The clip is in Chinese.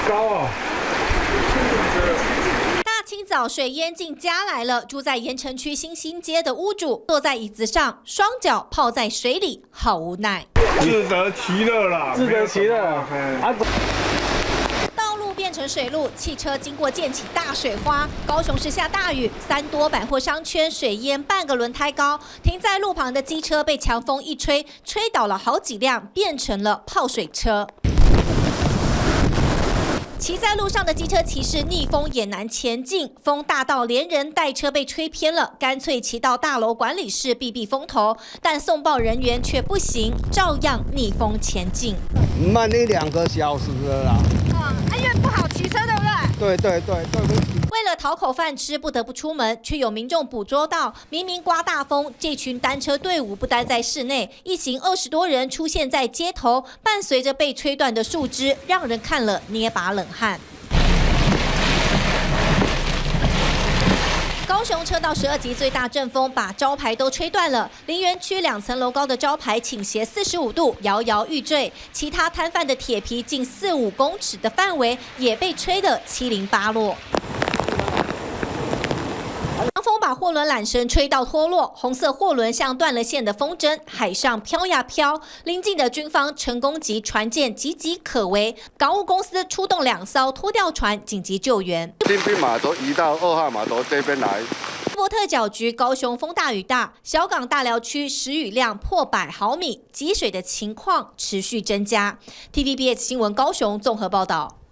高哦。大清早水淹进家来了，住在盐城区新兴街的屋主坐在椅子上，双脚泡在水里，好无奈。自得其乐啦，自得其乐。道路变成水路，汽车经过溅起大水花。高雄市下大雨，3多百货商圈水淹半个轮胎高，停在路旁的机车被强风一吹，吹倒了好几辆，变成了泡水车。骑在路上的机车骑士逆风也难前进，风大到连人带车被吹偏了，干脆骑到大楼管理室避避风头，但送报人员却不行，照样逆风前进，慢1-2个小时了啦。因为不好骑车，对不对？对不起。为了讨口饭吃，不得不出门，却有民众捕捉到，明明刮大风，这群单车队伍不待在室内，一行20多人出现在街头，伴随着被吹断的树枝，让人看了捏把冷汗。高雄车道12级最大阵风把招牌都吹断了，林园区2层楼高的招牌倾斜45度，摇摇欲坠。其他摊贩的铁皮近4-5公尺的范围也被吹得七零八落。强风把货轮缆绳吹到脱落，红色货轮像断了线的风筝，海上飘呀飘。邻近的军方成功级船舰岌岌可危，港务公司出动2艘拖吊船紧急救援。新兵码头移到2号码头这边来。波特角局高雄风大雨大，小港大寮区时雨量破100毫米，积水的情况持续增加。TVBS 新闻高雄综合报道。